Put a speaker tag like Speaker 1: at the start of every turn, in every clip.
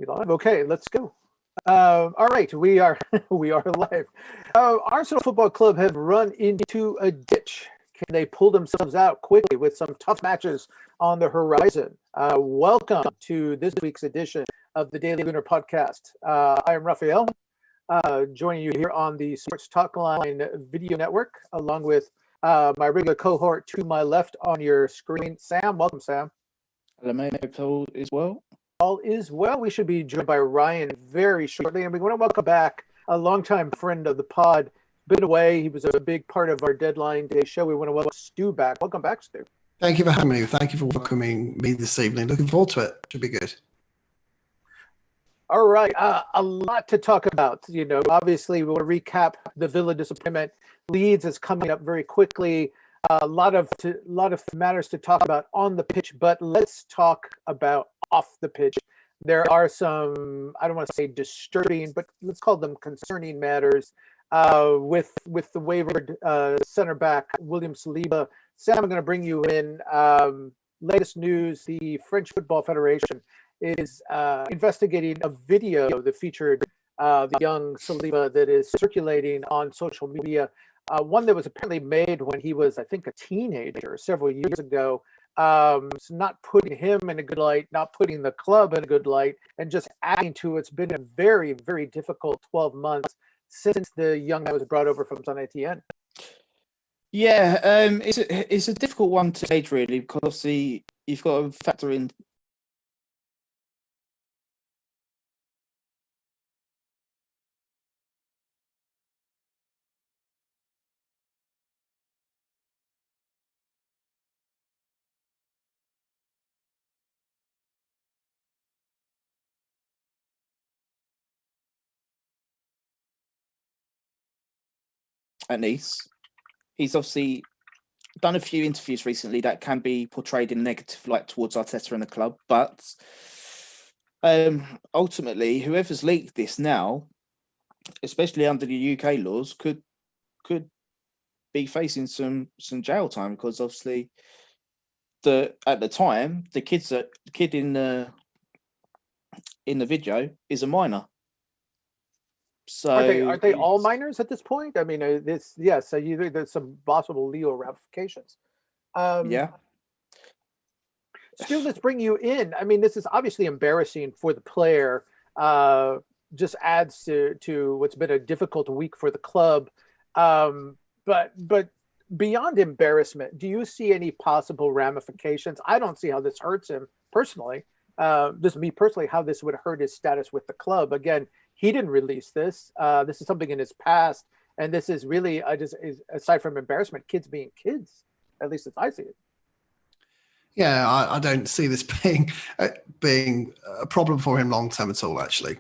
Speaker 1: We live? Okay, let's go. All right, we are we are live. Arsenal Football Club have run into a ditch. Can they pull themselves out quickly with some tough matches on the horizon? Welcome to this week's edition of the Daily Gooner podcast. I am Raphael, joining you here on the Sports Talk Line video network, along with my regular cohort to my left on your screen, Sam. Welcome, Sam.
Speaker 2: Hello, mate. Hope all is well.
Speaker 1: All is well. We should be joined by Ryan very shortly. And we want to welcome back a longtime friend of the pod. Been away. He was a big part of our deadline day show. We want to welcome Stu back. Welcome back, Stu.
Speaker 3: Thank you for having me. Thank you for welcoming me this evening. Looking forward to it. Should be good.
Speaker 1: All right. A lot to talk about. Obviously, we want to recap the Villa disappointment. Leeds is coming up very quickly. A lot of matters to talk about on the pitch, but let's talk about off the pitch. There are some, I don't want to say disturbing, but let's call them concerning matters with the wayward center back William Saliba. Sam, I'm going to bring you in. Latest news: the French Football Federation is investigating a video that featured the young Saliba that is circulating on social media. One that was apparently made when he was, I think, a teenager several years ago. So not putting him in a good light, not putting the club in a good light, and just adding to it's been a very, very difficult 12 months since the young man was brought over from Saint Etienne.
Speaker 2: Yeah, it's a difficult one to gauge, really, because obviously you've got to factor in at Nice. He's obviously done a few interviews recently that can be portrayed in a negative light towards Arteta and the club, but ultimately, whoever's leaked this now, especially under the UK laws, could be facing some jail time, because obviously at the time the kid in the video is a minor. So
Speaker 1: are they all minors at this point? I mean, so there's some possible legal ramifications.
Speaker 2: Yeah.
Speaker 1: Stu, let's bring you in. I mean, this is obviously embarrassing for the player. Just adds to what's been a difficult week for the club. But beyond embarrassment, do you see any possible ramifications? I don't see how this hurts him personally. Just me personally, how this would hurt his status with the club. Again, he didn't release this. This is something in his past, and this is really aside from embarrassment, kids being kids. At least as I see it.
Speaker 3: Yeah, I don't see this being a problem for him long term at all. Actually,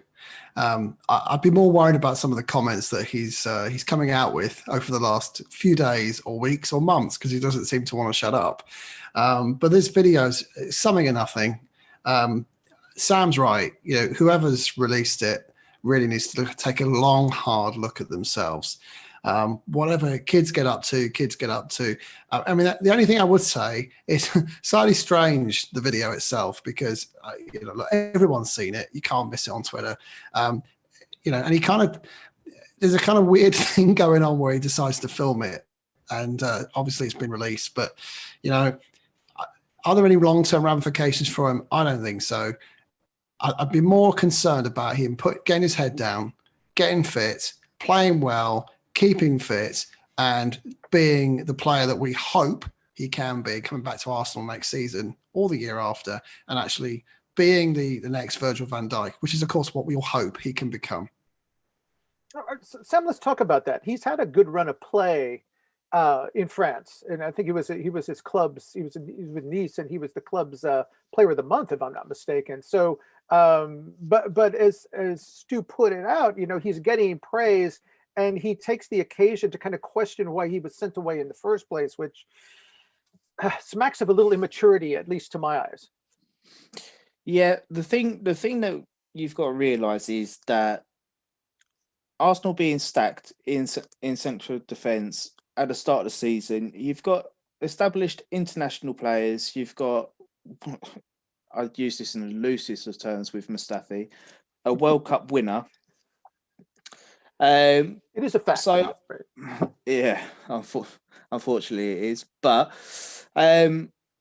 Speaker 3: I'd be more worried about some of the comments that he's coming out with over the last few days or weeks or months, because he doesn't seem to want to shut up. But this video is something or nothing. Sam's right. Whoever's released it really needs to take a long, hard look at themselves. Whatever kids get up to. I mean, the only thing I would say is slightly strange, the video itself, because everyone's seen it. You can't miss it on Twitter. And he there's a kind of weird thing going on where he decides to film it, and obviously it's been released. But are there any long-term ramifications for him? I don't think so. I'd be more concerned about him getting his head down, getting fit, playing well, keeping fit, and being the player that we hope he can be coming back to Arsenal next season or the year after, and actually being the next Virgil van Dijk, which is, of course, what we all hope he can become.
Speaker 1: Sam, let's talk about that. He's had a good run of play in France, and I think he was his club's. He was with Nice, and he was the club's player of the month, if I'm not mistaken. So, but as Stu put it out, he's getting praise, and he takes the occasion to kind of question why he was sent away in the first place, which smacks of a little immaturity, at least to my eyes.
Speaker 2: Yeah, the thing that you've got to realise is that Arsenal being stacked in central defence at the start of the season, you've got established international players. You've got I'd use this in the loosest of terms with Mustafi, a World Cup winner.
Speaker 1: It is a fact.
Speaker 2: So, yeah, unfortunately it is. But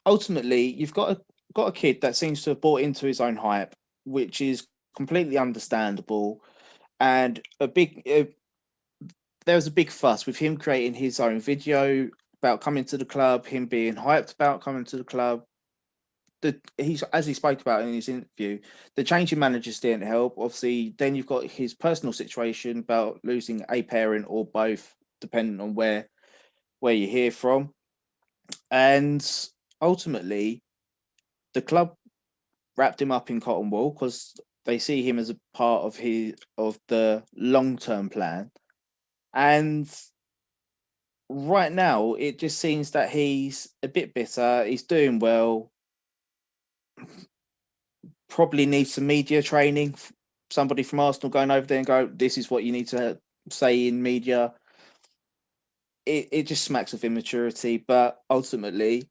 Speaker 2: ultimately, you've got a kid that seems to have bought into his own hype, which is completely understandable. And there was a big fuss with him creating his own video about coming to the club, him being hyped about coming to the club. As he spoke about in his interview, the change in managers didn't help. Obviously, then you've got his personal situation about losing a parent or both, depending on where you hear from. And ultimately, the club wrapped him up in cotton wool because they see him as a part of the long-term plan. And right now, it just seems that he's a bit bitter. He's doing well. Probably needs some media training. Somebody from Arsenal going over there and go, this is what you need to say in media. It just smacks of immaturity. But ultimately,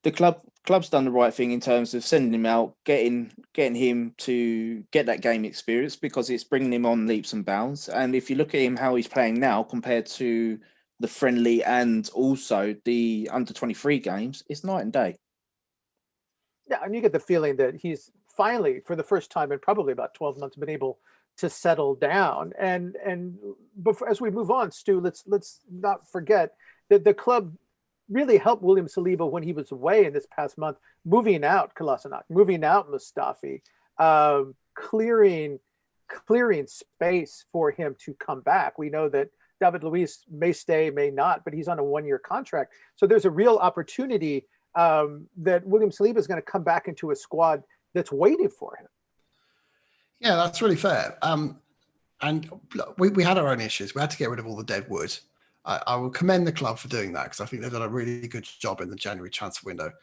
Speaker 2: the club's done the right thing in terms of sending him out, getting him to get that game experience because it's bringing him on leaps and bounds. And if you look at him, how he's playing now compared to the friendly and also the under-23 games, it's night and day.
Speaker 1: Yeah, and you get the feeling that he's finally, for the first time in probably about 12 months, been able to settle down. And before, as we move on, Stu, let's not forget that the club really helped William Saliba when he was away in this past month, moving out Kolasinac, moving out Mustafi, clearing space for him to come back. We know that David Luiz may stay, may not, but he's on a one-year contract. So there's a real opportunity that William Saliba is going to come back into a squad that's waiting for him.
Speaker 3: Yeah, that's really fair. And we had our own issues. We had to get rid of all the dead wood. I will commend the club for doing that because I think they've done a really good job in the January transfer window.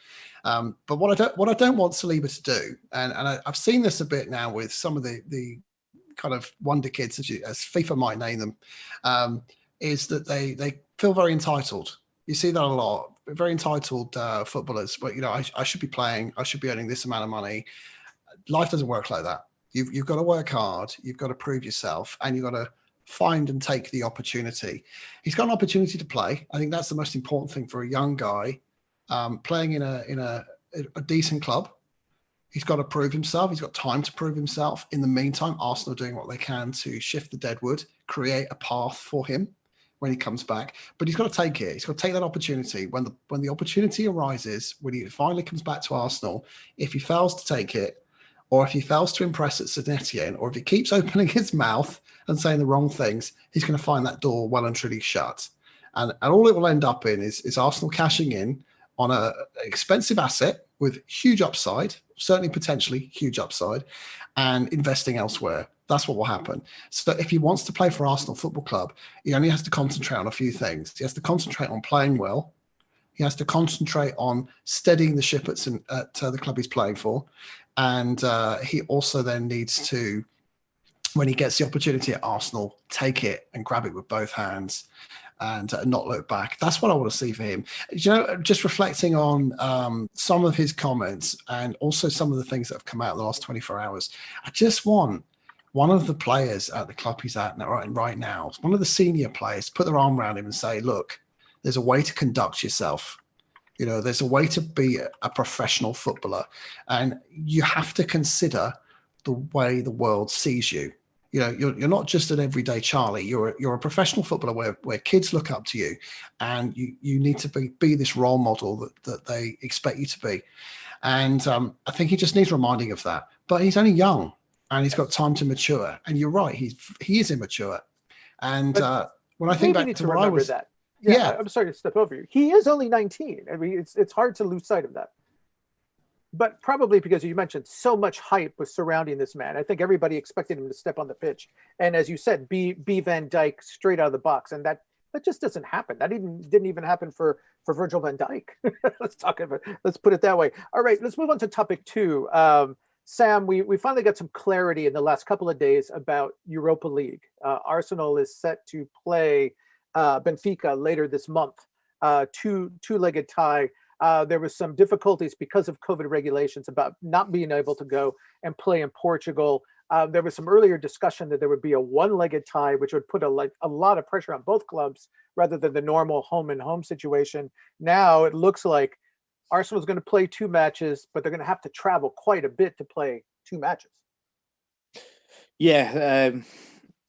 Speaker 3: But what I don't want Saliba to do, and I've seen this a bit now with some of the kind of wonder kids, as FIFA might name them, is that they feel very entitled. You see that a lot. Very entitled footballers, but I should be playing. I should be earning this amount of money. Life doesn't work like that. You've got to work hard. You've got to prove yourself, and you've got to find and take the opportunity. He's got an opportunity to play. I think that's the most important thing for a young guy playing in a decent club. He's got to prove himself. He's got time to prove himself. In the meantime, Arsenal are doing what they can to shift the deadwood, create a path for him when he comes back. But he's got to take it. He's got to take that opportunity. When the opportunity arises, when he finally comes back to Arsenal, if he fails to take it, or if he fails to impress at St Etienne, or if he keeps opening his mouth and saying the wrong things, he's going to find that door well and truly shut. And all it will end up in is Arsenal cashing in on an expensive asset with huge upside, certainly potentially huge upside, and investing elsewhere. That's what will happen. So if he wants to play for Arsenal Football Club, he only has to concentrate on a few things. He has to concentrate on playing well. He has to concentrate on steadying the ship at the club he's playing for. And he also then needs to, when he gets the opportunity at Arsenal, take it and grab it with both hands and not look back. That's what I want to see for him. Just reflecting on some of his comments and also some of the things that have come out in the last 24 hours, I just want one of the players at the club he's at right now, one of the senior players, put their arm around him and say, look, there's a way to conduct yourself. There's a way to be a professional footballer, and you have to consider the way the world sees you. You're not just an everyday Charlie. You're a professional footballer where kids look up to you, and you need to be this role model that they expect you to be. And I think he just needs reminding of that. But he's only young, and he's got time to mature. And you're right, he is immature. And when I think back to what I was,
Speaker 1: that. Yeah, I'm sorry to step over you. He is only 19. I mean, it's hard to lose sight of that. But probably because you mentioned so much hype was surrounding this man. I think everybody expected him to step on the pitch. And as you said, be Van Dijk straight out of the box. And that just doesn't happen. That didn't even happen for Virgil van Dijk. Let's put it that way. All right, let's move on to topic 2. Sam, we finally got some clarity in the last couple of days about Europa League. Arsenal is set to play Benfica later this month, two-legged tie. There was some difficulties because of COVID regulations about not being able to go and play in Portugal. There was some earlier discussion that there would be a one-legged tie, which would put a lot of pressure on both clubs rather than the normal home and home situation. Now it looks like Arsenal's going to play 2 matches, but they're going to have to travel quite a bit to play 2 matches.
Speaker 2: Yeah,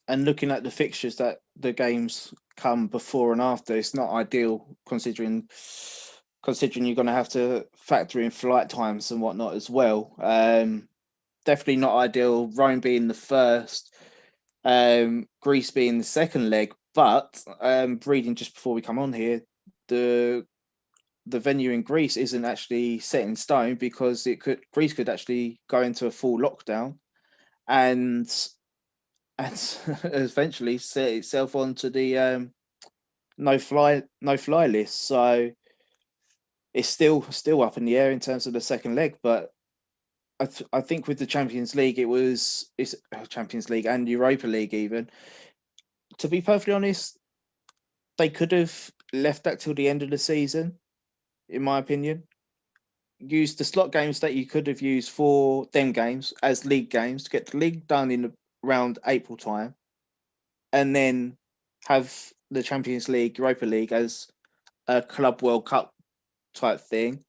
Speaker 2: and looking at the fixtures that the games come before and after, it's not ideal considering you're going to have to factor in flight times and whatnot as well. Definitely not ideal. Rome being the first, Greece being the second leg. But reading just before we come on here, the venue in Greece isn't actually set in stone because Greece could actually go into a full lockdown and eventually set itself onto the no fly list. So it's still up in the air in terms of the second leg. But I think with the Champions League, it's Champions League and Europa League even. To be perfectly honest, they could have left that till the end of the season, in my opinion. Use the slot games that you could have used for them games as league games to get the league done in around April time, and then have the Champions League, Europa League as a Club World Cup type thing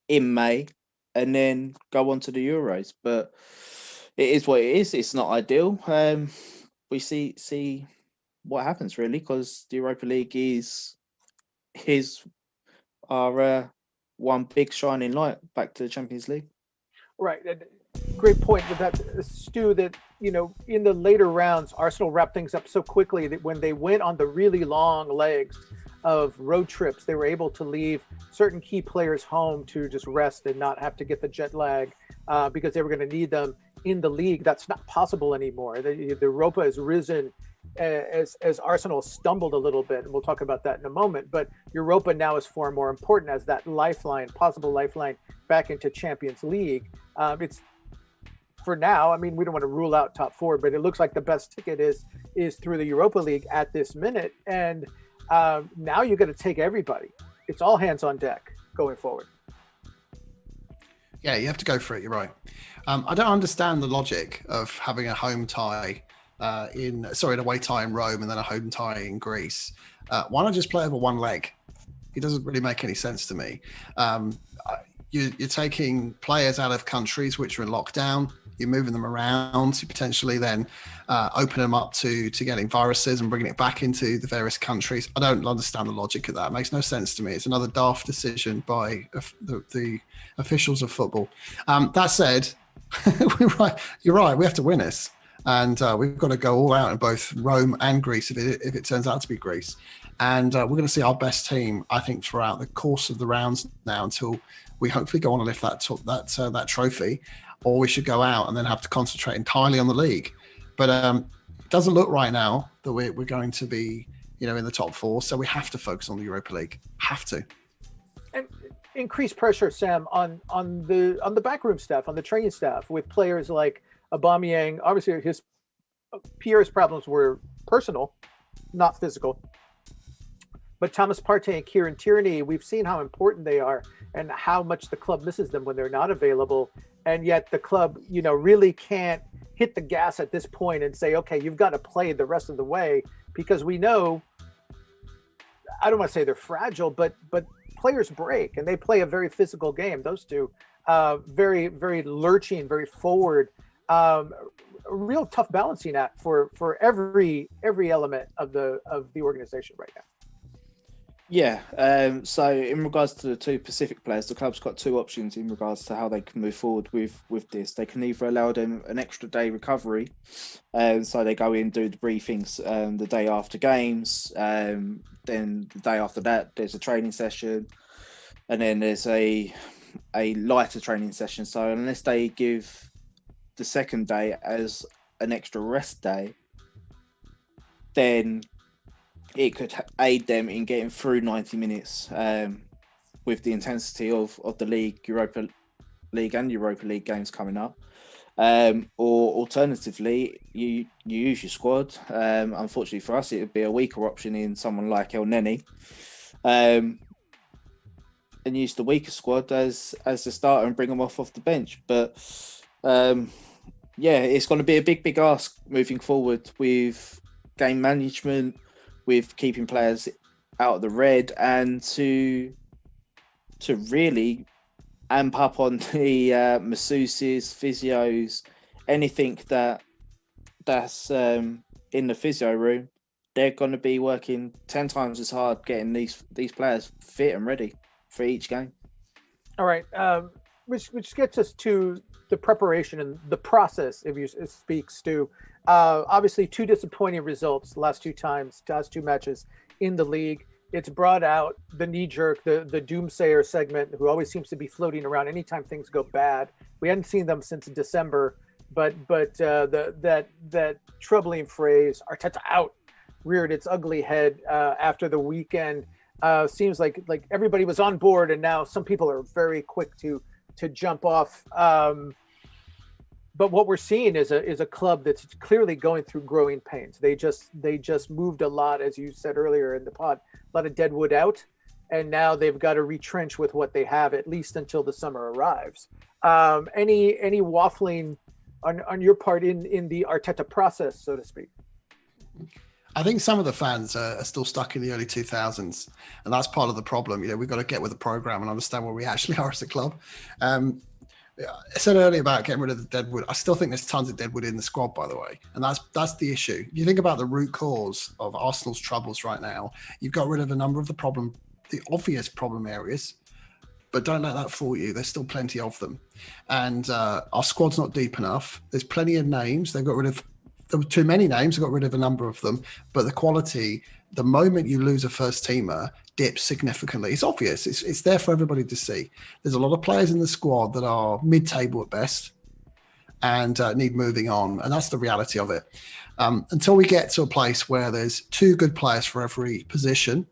Speaker 2: in May, and then go on to the Euros. But it is what it is. It's not ideal. We see what happens really, because the Europa League is our one big shining light back to the Champions League.
Speaker 1: Right. Great point with that, Stu, that, in the later rounds, Arsenal wrapped things up so quickly that when they went on the really long legs of road trips, they were able to leave certain key players home to just rest and not have to get the jet lag because they were going to need them in the league. That's not possible anymore. The Europa has risen as Arsenal stumbled a little bit, and we'll talk about that in a moment. But Europa now is far more important as that possible lifeline back into Champions League. It's for now. I mean, we don't want to rule out top 4, but it looks like the best ticket is through the Europa League at this minute. And now you got to take everybody. It's all hands on deck going forward.
Speaker 3: Yeah, you have to go for it. You're right. I don't understand the logic of having a home tie an away tie in Rome and then a home tie in Greece. Why not just play over one leg? It doesn't really make any sense to me. You're taking players out of countries which are in lockdown. You're moving them around to potentially then open them up to getting viruses and bringing it back into the various countries. I don't understand the logic of that. It makes no sense to me. It's another daft decision by the officials of football. That said, you're right. We have to win this. And we've got to go all out in both Rome and Greece if it turns out to be Greece. And we're going to see our best team, I think, throughout the course of the rounds now until we hopefully go on and lift that trophy, or we should go out and then have to concentrate entirely on the league. But it doesn't look right now that we're going to be, in the top 4. So we have to focus on the Europa League. Have to.
Speaker 1: And increase pressure, Sam, on the backroom staff, on the training staff, with players like Aubameyang. Obviously, Pierre's problems were personal, not physical. But Thomas Partey and Kieran Tierney, we've seen how important they are and how much the club misses them when they're not available. And yet the club, really can't hit the gas at this point and say, okay, you've got to play the rest of the way, because we know, I don't want to say they're fragile, but players break and they play a very physical game. Those two, very, very lurching, very forward, a real tough balancing act for every element of the organization right now.
Speaker 2: Yeah. So in regards to the 2 Pacific players, the club's got 2 options in regards to how they can move forward with this. They can either allow them an extra day recovery, so they go in, do the briefings the day after games, then the day after that there's a training session, and then there's a lighter training session. So unless they give the second day as an extra rest day, then it could aid them in getting through 90 minutes with the intensity of the league, Europa League and Europa League games coming up. Or alternatively, you use your squad. Unfortunately for us, it would be a weaker option in someone like El Neni. And use the weaker squad as the starter and bring them off the bench. But it's going to be a big ask moving forward with game management, with keeping players out of the red, and to really amp up on the masseuses, physios, anything that's in the physio room. They're going to be working 10 times as hard getting these players fit and ready for each game.
Speaker 1: All right, which gets us to the preparation and the process, if you speak, Stu. Obviously, 2 disappointing results last 2 matches in the league. It's brought out the knee-jerk, the doomsayer segment, who always seems to be floating around anytime things go bad. We hadn't seen them since December, but that troubling phrase, Arteta out, reared its ugly head after the weekend. Seems like everybody was on board, and now some people are very quick to jump off. But what we're seeing is a club that's clearly going through growing pains. They just moved a lot, as you said earlier in the pod, a lot of dead wood out, and now they've got to retrench with what they have, at least until the summer arrives. Any waffling on your part in the Arteta process, so to speak?
Speaker 3: I think some of the fans are still stuck in the early 2000s, and that's part of the problem. We've got to get with the program and understand where we actually are as a club. I said earlier about getting rid of the deadwood. I still think there's tons of deadwood in the squad, by the way, and that's the issue. You think about the root cause of Arsenal's troubles right now. You've got rid of a number of the obvious problem areas, but don't let that fool you. There's still plenty of them, and our squad's not deep enough. There's plenty of names. There were too many names. They got rid of a number of them, but the quality, the moment you lose a first teamer, dips significantly. It's obvious. It's there for everybody to see. There's a lot of players in the squad that are mid-table at best and need moving on, and that's the reality of it. Until we get to a place where there's 2 good players for every position,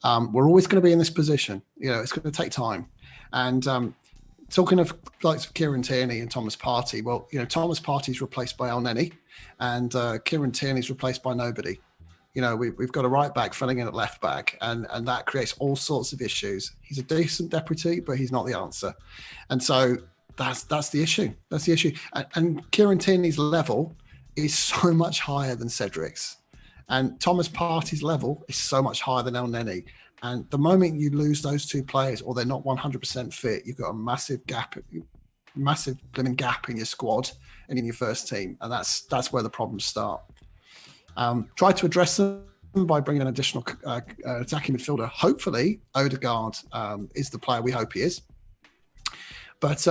Speaker 3: we're always going to be in this position. It's going to take time. And talking of likes of Kieran Tierney and Thomas Partey, well, Thomas Partey's replaced by El Neni, and Kieran Tierney's replaced by nobody. We've got a right back filling in at left back, and that creates all sorts of issues. He's a decent deputy, but he's not the answer. And so that's the issue. That's the issue. And Kieran Tierney's level is so much higher than Cedric's. And Thomas Partey's level is so much higher than El Neni. And the moment you lose those 2 players, or they're not 100% fit, you've got a massive blooming gap in your squad and in your first team. And that's where the problems start. Try to address them by bringing an additional attacking midfielder. Hopefully, Odegaard is the player we hope he is. But,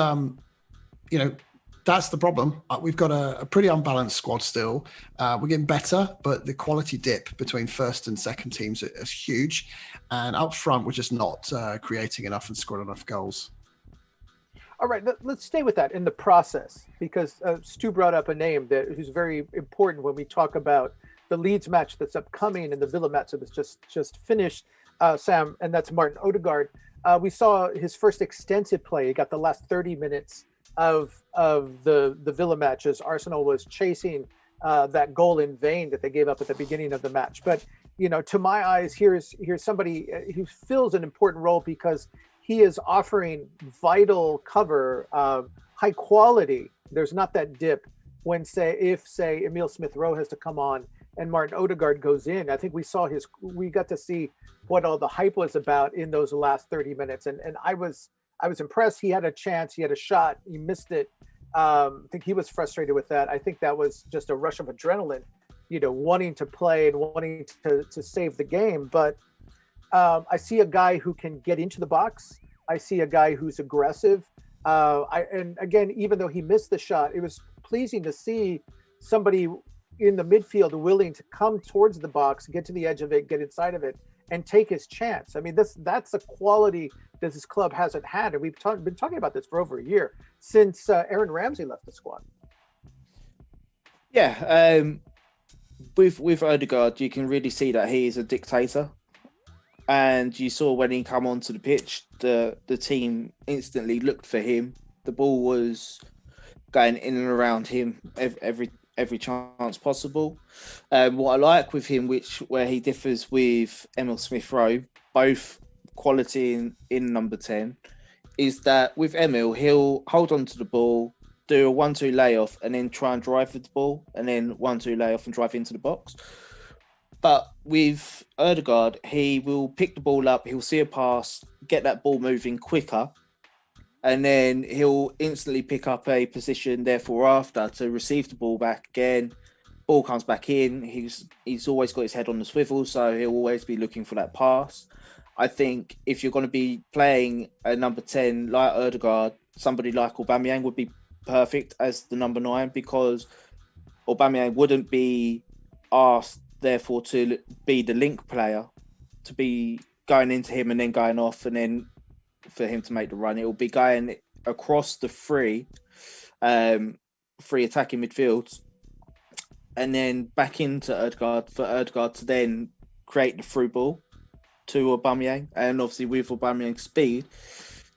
Speaker 3: that's the problem. We've got a pretty unbalanced squad still. We're getting better, but the quality dip between first and second teams is huge. And up front, we're just not creating enough and scoring enough goals.
Speaker 1: All right, let's stay with that in the process, because Stu brought up a name who's very important when we talk about the Leeds match that's upcoming and the Villa match that was just finished, Sam, and that's Martin Odegaard. We saw his first extensive play. He got the last 30 minutes of the Villa match as Arsenal was chasing that goal in vain that they gave up at the beginning of the match. But to my eyes, here's somebody who fills an important role because he is offering vital cover, high quality. There's not that dip when if Emile Smith-Rowe has to come on and Martin Odegaard goes in. I think we got to see what all the hype was about in those last 30 minutes. And I was impressed. He had a chance, he had a shot, he missed it. I think he was frustrated with that. I think that was just a rush of adrenaline, wanting to play and wanting to save the game. But I see a guy who can get into the box. I see a guy who's aggressive. And again, even though he missed the shot, it was pleasing to see somebody in the midfield willing to come towards the box, get to the edge of it, get inside of it, and take his chance. I mean, that's a quality that this club hasn't had, and we've been talking about this for over a year since Aaron Ramsey left the squad.
Speaker 2: Yeah, with Odegaard, you can really see that he is a dictator. And you saw when he come onto the pitch, the team instantly looked for him. The ball was going in and around him every chance possible. What I like with him, where he differs with Emile Smith-Rowe, both quality in number 10 is that with Emil, he'll hold on to the ball, do a 1-2 layoff, and then try and drive with the ball, and then 1-2 layoff and drive into the box. But with Odegaard, he will pick the ball up, he'll see a pass, get that ball moving quicker, and then he'll instantly pick up a position therefore after to receive the ball back again. Ball comes back in. He's always got his head on the swivel, so he'll always be looking for that pass. I think if you're going to be playing a number 10 like Odegaard, somebody like Aubameyang would be perfect as the number 9, because Aubameyang wouldn't be asked, therefore, to be the link player, to be going into him and then going off, and then for him to make the run. It will be going across the three attacking midfields, and then back into Odegaard for Odegaard to then create the through ball to Aubameyang. And obviously with Aubameyang's speed,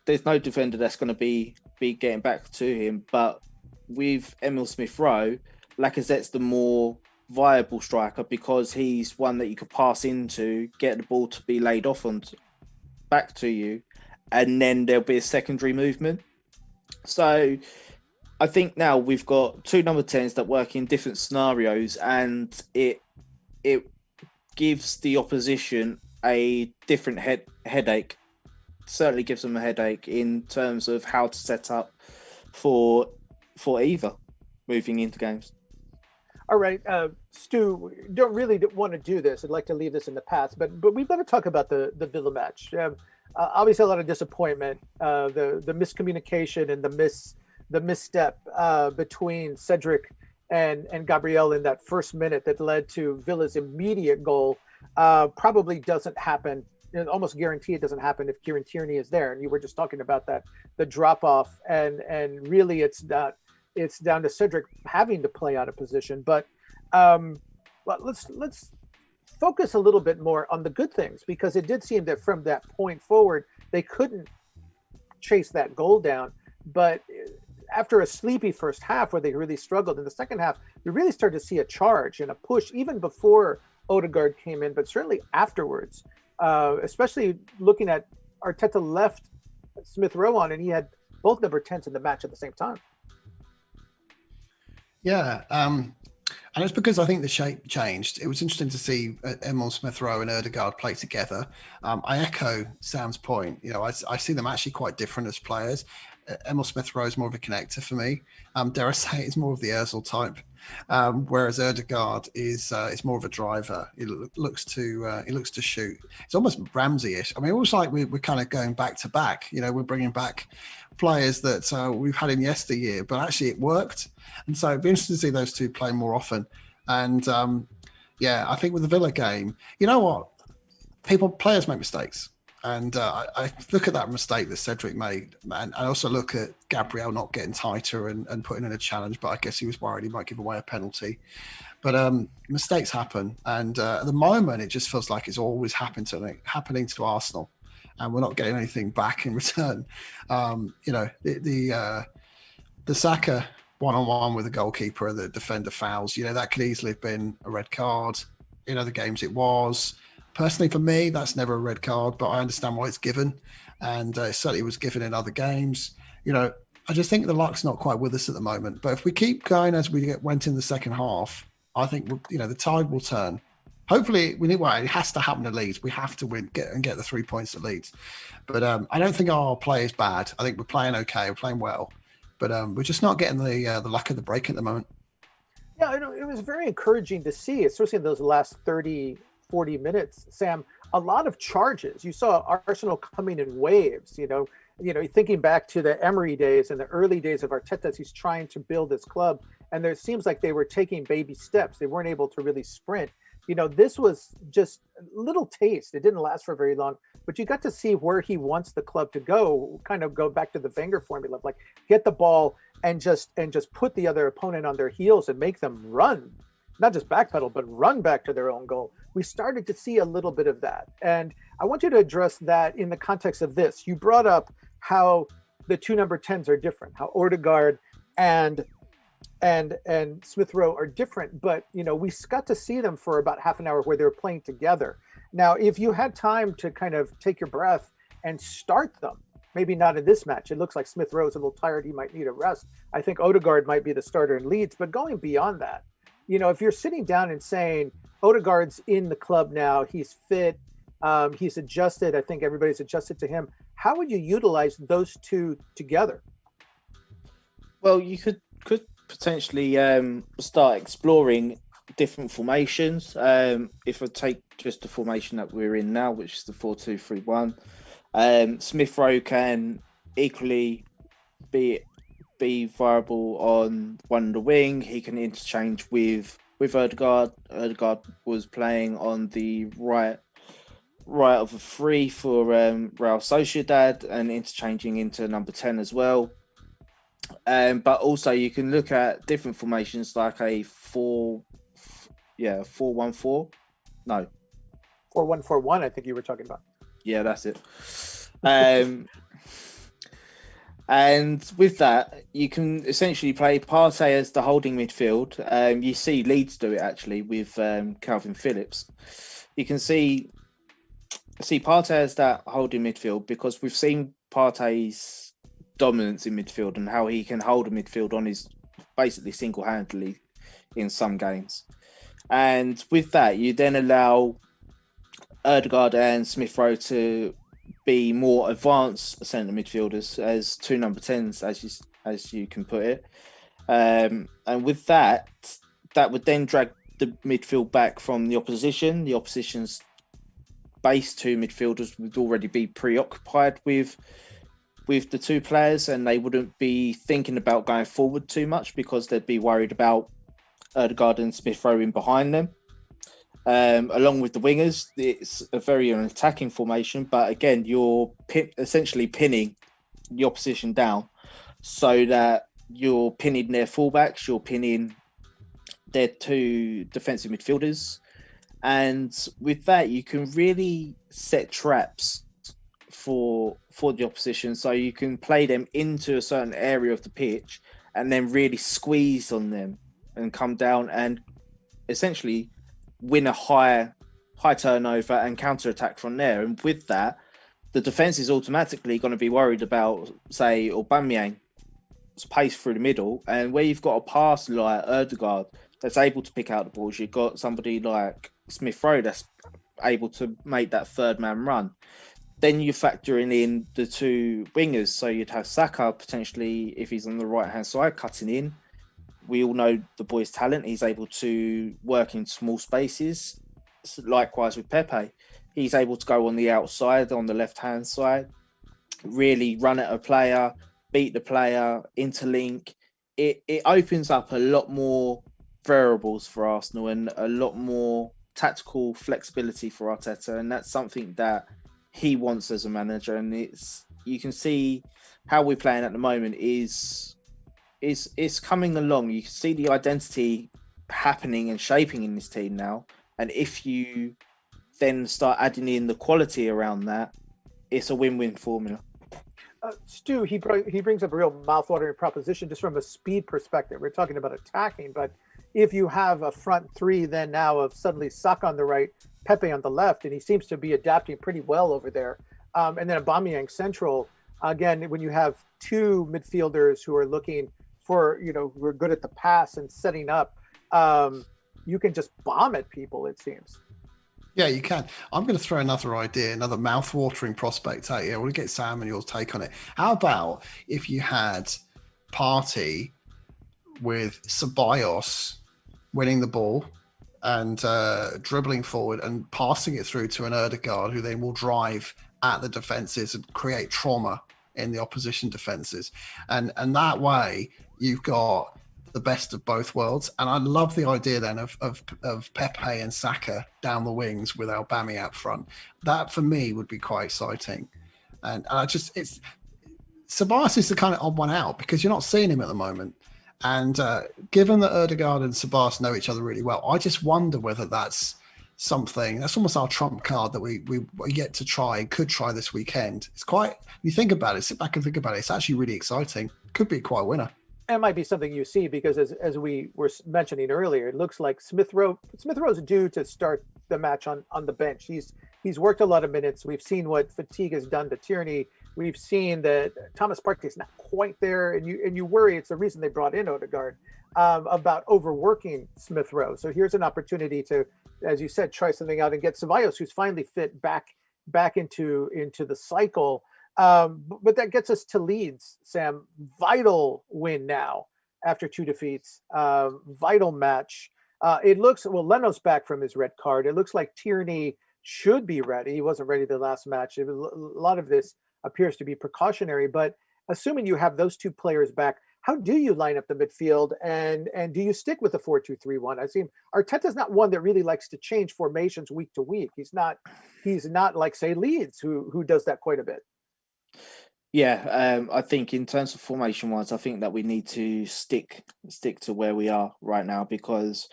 Speaker 2: there's no defender that's going to be getting back to him. But with Emil Smith-Rowe, Lacazette's the more viable striker, because he's one that you could pass into, get the ball to be laid off on back to you, and then there'll be a secondary movement. So I think now we've got two number 10s that work in different scenarios, and it gives the opposition a different headache. Certainly gives them a headache in terms of how to set up for either moving into games.
Speaker 1: All right, Stu, don't really want to do this. I'd like to leave this in the past, but we've got to talk about the Villa match. Obviously, a lot of disappointment, the miscommunication and the misstep between Cedric and Gabriel in that first minute that led to Villa's immediate goal. Probably doesn't happen. Almost guarantee it doesn't happen if Kieran Tierney is there. And you were just talking about that, the drop off, and really it's down to Cedric having to play out of position. But let's focus a little bit more on the good things, because it did seem that from that point forward they couldn't chase that goal down. But after a sleepy first half where they really struggled, in the second half we really started to see a charge and a push, even before Odegaard came in, but certainly afterwards. Especially looking at Arteta left Smith-Rowe on, and he had both number 10s in the match at the same time.
Speaker 3: Yeah, and it's because I think the shape changed. It was interesting to see Emil Smith-Rowe and Odegaard play together. I echo Sam's point. I see them actually quite different as players. Emil Smith-Rowe is more of a connector for me. Dare I say, he's more of the Ozil type, whereas Odegaard is more of a driver. He looks to shoot. It's almost Ramsey-ish. I mean, almost like we're kind of going back to back. We're bringing back players that we've had in yesteryear, but actually it worked. And so it'd be interesting to see those two play more often. And I think with the Villa game, you know what? Players make mistakes. And I look at that mistake that Cedric made, and I also look at Gabriel not getting tighter and putting in a challenge, but I guess he was worried he might give away a penalty. But mistakes happen, and at the moment it just feels like it's always happening to Arsenal, and we're not getting anything back in return. The Saka one-on-one with the goalkeeper and the defender fouls, that could easily have been a red card. In other games it was. Personally, for me, that's never a red card, but I understand why it's given. And it certainly was given in other games. I just think the luck's not quite with us at the moment. But if we keep going as we went in the second half, I think, the tide will turn. Hopefully, it has to happen at Leeds. We have to win, get the 3 points at Leeds. But I don't think our play is bad. I think we're playing okay. We're playing well. But we're just not getting the luck of the break at the moment.
Speaker 1: Yeah, it was very encouraging to see, especially in those last 40 minutes, Sam, a lot of charges. You saw Arsenal coming in waves, thinking back to the Emery days and the early days of Arteta as he's trying to build this club. And there seems like they were taking baby steps. They weren't able to really sprint. This was just a little taste. It didn't last for very long, but you got to see where he wants the club to go, kind of go back to the Wenger formula, like get the ball and just put the other opponent on their heels and make them run. Not just backpedal, but run back to their own goal. We started to see a little bit of that. And I want you to address that in the context of this. You brought up how the two number 10s are different, how Odegaard and Smith-Rowe are different. But, we got to see them for about half an hour where they were playing together. Now, if you had time to kind of take your breath and start them, maybe not in this match. It looks like Smith Rowe's a little tired. He might need a rest. I think Odegaard might be the starter in Leeds, but going beyond that, if you're sitting down and saying Odegaard's in the club now, he's fit, he's adjusted. I think everybody's adjusted to him. How would you utilize those two together?
Speaker 2: Well, you could potentially start exploring different formations. If I take just the formation that we're in now, which is the 4-2-3-1, Smith Rowe can equally be viable on one of the wing. He can interchange with Odegaard. Odegaard was playing on the right of a 3 for Real Sociedad and interchanging into number 10 as well. But also you can look at different formations like a 4-1-4. No.
Speaker 1: 4-1-4-1, I think you were talking about.
Speaker 2: Yeah, that's it. And with that, you can essentially play Partey as the holding midfield. You see Leeds do it actually with Calvin Phillips. You can see Partey as that holding midfield because we've seen Partey's dominance in midfield and how he can hold a midfield on his basically single-handedly in some games. And with that, you then allow Odegaard and Smith Rowe to be more advanced centre midfielders as two number 10s, as you can put it. And with that would then drag the midfield back from the opposition. The opposition's base two midfielders would already be preoccupied with the two players, and they wouldn't be thinking about going forward too much because they'd be worried about Odegaard and Smith Rowe in behind them. Along with the wingers, it's a very attacking formation, but again, you're essentially pinning the opposition down so that you're pinning their fullbacks, you're pinning their two defensive midfielders. And with that, you can really set traps for the opposition. So you can play them into a certain area of the pitch and then really squeeze on them and come down and essentially win a high turnover and counter-attack from there. And with that, the defence is automatically going to be worried about, say, Aubameyang's pace through the middle. And where you've got a pass like Odegaard that's able to pick out the balls, you've got somebody like Smith Rowe that's able to make that third man run. Then you're factoring in the two wingers. So you'd have Saka potentially, if he's on the right-hand side, cutting in. We all know the boy's talent. He's able to work in small spaces. Likewise with Pepe. He's able to go on the outside, on the left-hand side, really run at a player, beat the player, interlink. It opens up a lot more variables for Arsenal and a lot more tactical flexibility for Arteta. And that's something that he wants as a manager. And you can see how we're playing at the moment is coming along. You can see the identity happening and shaping in this team now. And if you then start adding in the quality around that, it's a win-win formula.
Speaker 1: Stu, he brings up a real mouthwatering proposition just from a speed perspective. We're talking about attacking, but if you have a front three then now of suddenly Saka on the right, Pepe on the left, and he seems to be adapting pretty well over there, and then Aubameyang central, again, when you have two midfielders who are looking for, who are good at the pass and setting up, you can just bomb at people, it seems.
Speaker 3: Yeah, you can. I'm going to throw another idea, another mouth-watering prospect out here. I want to get Sam and your take on it. How about if you had Partey with Ceballos winning the ball and dribbling forward and passing it through to an Odegaard, who then will drive at the defences and create trauma in the opposition defences. And that way, you've got the best of both worlds. And I love the idea then of Pepe and Saka down the wings with Aubameyang up front. That for me would be quite exciting. And Ceballos is the kind of odd one out because you're not seeing him at the moment. And given that Odegaard and Ceballos know each other really well, I just wonder whether that's something that's almost our trump card that we get to try and could try this weekend. It's quite, you think about it, sit back and think about it. It's actually really exciting. Could be quite a winner.
Speaker 1: It might be something you see because as we were mentioning earlier, it looks like Smith Rowe's due to start the match on the bench. He's worked a lot of minutes. We've seen what fatigue has done to Tierney. We've seen that Thomas Partey is not quite there, and you worry. It's the reason they brought in Odegaard, about overworking Smith Rowe. So here's an opportunity to, as you said, try something out and get Ceballos, who's finally fit back into the cycle. But that gets us to Leeds, Sam. Vital win now after 2 defeats. Vital match. It looks, well, Leno's back from his red card. It looks like Tierney should be ready. He wasn't ready the last match. A lot of this appears to be precautionary, but assuming you have those 2 players back, how do you line up the midfield, and do you stick with the 4-2-3-1? I see Arteta's not one that really likes to change formations week to week. He's not like, say, Leeds, who does that quite a bit.
Speaker 2: Yeah, I think in terms of formation wise, I think that we need to stick to where we are right now, because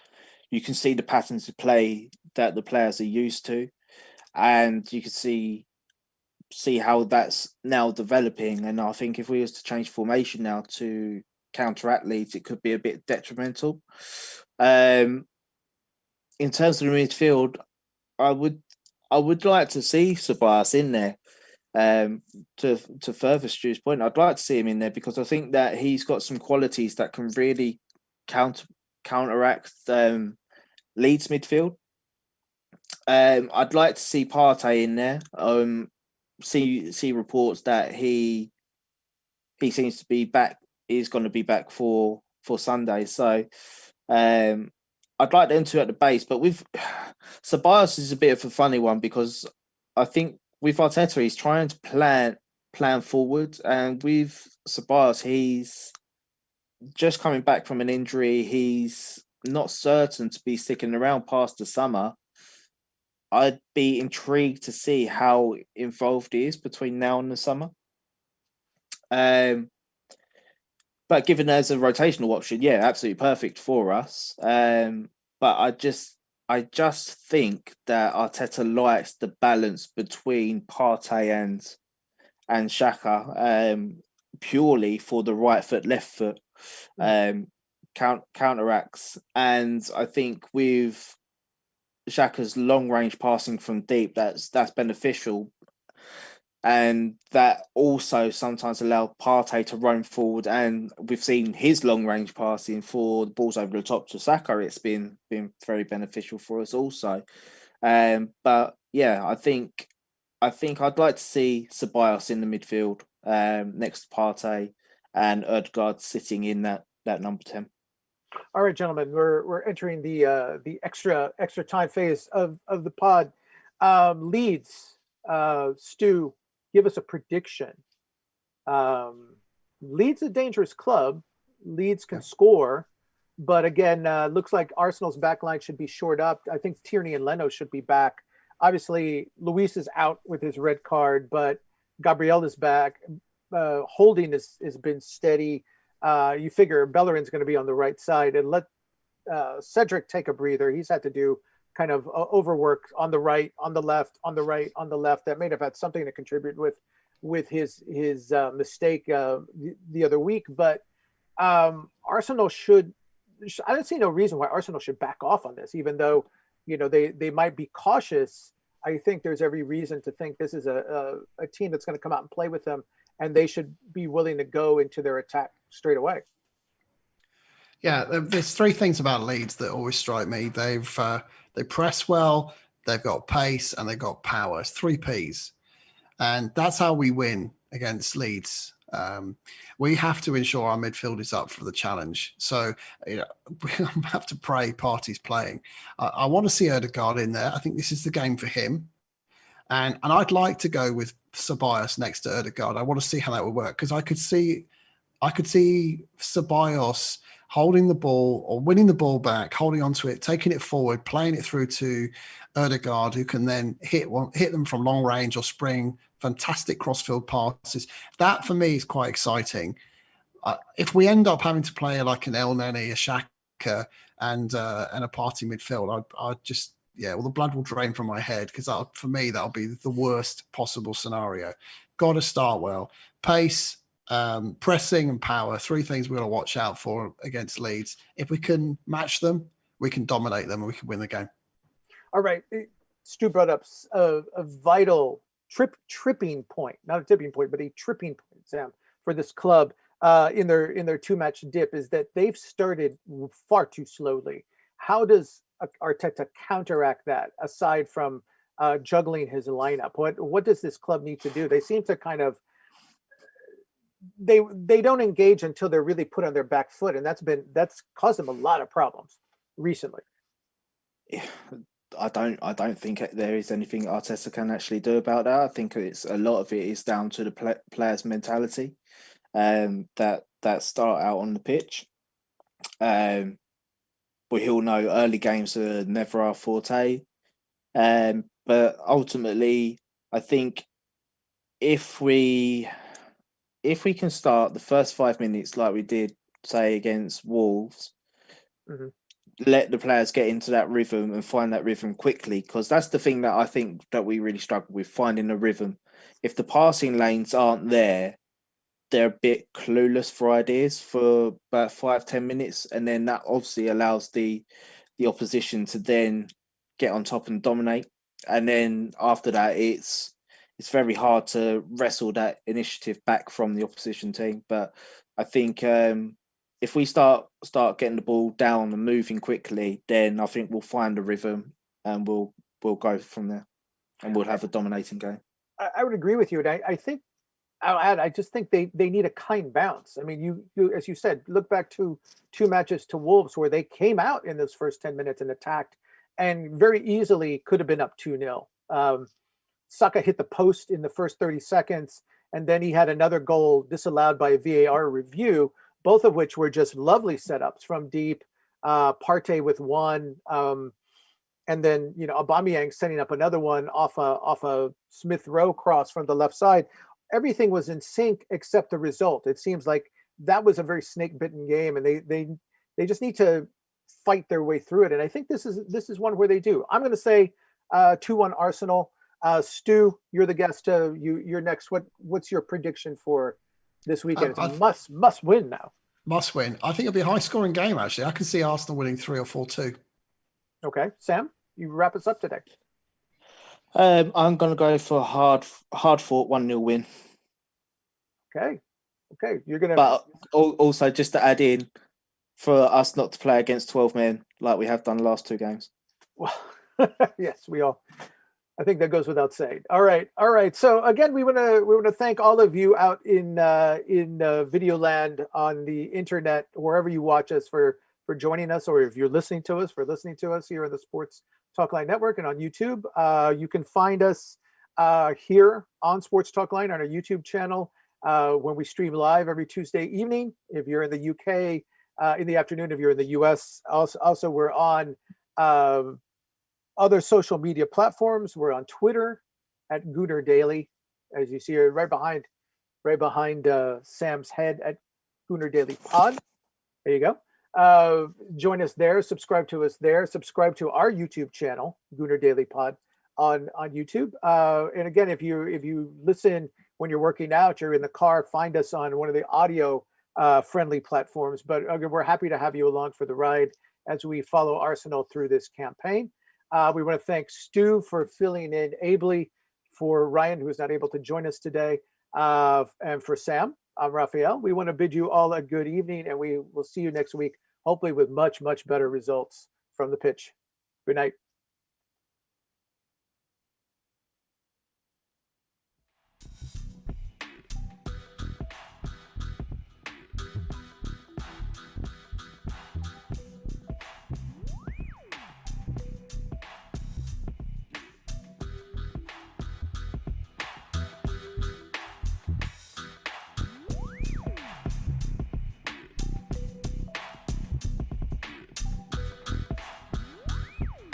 Speaker 2: you can see the patterns of play that the players are used to, and you can see how that's now developing. And I think if we was to change formation now to counteract Leeds, it could be a bit detrimental. In terms of the midfield, I would like to see Ceballos in there. To further Stu's point, I'd like to see him in there, because I think that he's got some qualities that can really counteract Leeds midfield. I'd like to see Partey in there. See reports that he seems to be back. He's going to be back for Sunday. So I'd like them to at the base, but with Ceballos is a bit of a funny one, because I think with Arteta, he's trying to plan forward, and with Ceballos, he's just coming back from an injury. He's not certain to be sticking around past the summer. I'd be intrigued to see how involved he is between now and the summer. But given as a rotational option, yeah, absolutely perfect for us. But I just think that Arteta likes the balance between Partey and Xhaka, purely for the right foot, left foot counteracts. And I think with Xhaka's long range passing from deep, that's beneficial. And that also sometimes allow Partey to roam forward, and we've seen his long range passing for the balls over the top to Saka. It's been very beneficial for us also. But yeah, I think I'd like to see Ceballos in the midfield next to Partey, and Odegaard sitting in that number 10.
Speaker 1: All right, gentlemen, we're entering the extra time phase of the pod. Leeds, Stu, give us a prediction. Leeds a dangerous club. Leeds can score, but again, looks like Arsenal's backline should be shored up. I think Tierney and Leno should be back. Obviously, Luis is out with his red card, but Gabriel is back. Holding has been steady. You figure Bellerin's going to be on the right side, and let Cedric take a breather. He's had to do kind of overwork on the right, on the left, on the right, on the left. That may have had something to contribute with his mistake the other week. But Arsenal should. I don't see no reason why Arsenal should back off on this, even though they might be cautious. I think there's every reason to think this is a team that's going to come out and play with them, and they should be willing to go into their attack straight away.
Speaker 3: Yeah, there's 3 things about Leeds that always strike me. They press well, they've got pace, and they've got power. It's 3 Ps. And that's how we win against Leeds. We have to ensure our midfield is up for the challenge. So we have to pray Partey's playing. I want to see Odegaard in there. I think this is the game for him. And I'd like to go with Ceballos next to Odegaard. I want to see how that would work, because I could see Ceballos holding the ball or winning the ball back, holding onto it, taking it forward, playing it through to Odegaard, who can then hit them from long range or spring fantastic crossfield passes. That for me is quite exciting. If we end up having to play like an El Neni, a Xhaka, and a Partey midfield, I'd just the blood will drain from my head, because for me that'll be the worst possible scenario. Got to start well, pace, pressing, and power. 3 things we're going to watch out for against Leeds. If we can match them, we can dominate them, and we can win the game.
Speaker 1: All right. Stu brought up a vital tripping point, not a tipping point, but a tripping point, Sam, for this club in their 2-match dip is that they've started far too slowly. How does Arteta counteract that aside from juggling his lineup? What does this club need to do? They seem to kind of they don't engage until they're really put on their back foot, and that's caused them a lot of problems recently.
Speaker 2: Yeah, I don't think there is anything Arteta can actually do about that. I think a lot of it is down to the players' mentality, that start out on the pitch. We all know early games are never our forte, but ultimately, I think if we can start the first 5 minutes like we did, say, against Wolves,
Speaker 1: Mm-hmm.
Speaker 2: let the players get into that rhythm and find that rhythm quickly, because that's the thing that I think that we really struggle with, finding a rhythm. If the passing lanes aren't there, they're a bit clueless for ideas for about 5-10 minutes, and then that obviously allows the opposition to then get on top and dominate. And then after that, it's very hard to wrestle that initiative back from the opposition team. But I think if we start getting the ball down and moving quickly, then I think we'll find a rhythm and we'll go from there, and we'll have a dominating game.
Speaker 1: I would agree with you, and I think I'll add. I just think they need a kind bounce. I mean, you as you said, look back to 2 matches to Wolves where they came out in those first 10 minutes and attacked, and very easily could have been up 2-0. Saka hit the post in the first 30 seconds, and then he had another goal disallowed by a VAR review, both of which were just lovely setups from deep. Partey with one, and then Aubameyang setting up another one off a Smith Rowe cross from the left side. Everything was in sync except the result. It seems like that was a very snake-bitten game, and they just need to fight their way through it. And I think this is one where they do. I'm going to say 2-1 Arsenal. Stu, you're the guest. You're next. What's your prediction for this weekend? It's a must win now.
Speaker 3: Must win. I think it'll be a high-scoring game, actually. I can see Arsenal winning 3 or 4-2. Okay.
Speaker 1: Sam, you wrap us up today.
Speaker 2: I'm going to go for a hard-fought 1-0 win.
Speaker 1: Okay. You're going to...
Speaker 2: But also, just to add in, for us not to play against 12 men like we have done the last 2 games.
Speaker 1: Well, yes, we all... I think that goes without saying. All right. So again, we want to thank all of you out in video land on the internet, wherever you watch us, for joining us, or if you're listening to us, here on the Sports Talkline Network and on YouTube. You can find us here on Sports Talkline on our YouTube channel when we stream live every Tuesday evening. If you're in the UK, in the afternoon. If you're in the US, also we're on other social media platforms. We're on Twitter at Gooner Daily, as you see right behind Sam's head, at Gooner Daily Pod. There you go. Join us there. Subscribe to us there. Subscribe to our YouTube channel, Gooner Daily Pod, on YouTube. And again, if you listen when you're working out, you're in the car, find us on one of the audio friendly platforms. But we're happy to have you along for the ride as we follow Arsenal through this campaign. We want to thank Stu for filling in ably for Ryan, who is not able to join us today, and for Sam. I'm Raphael. We want to bid you all a good evening, and we will see you next week, hopefully with much, much better results from the pitch. Good night.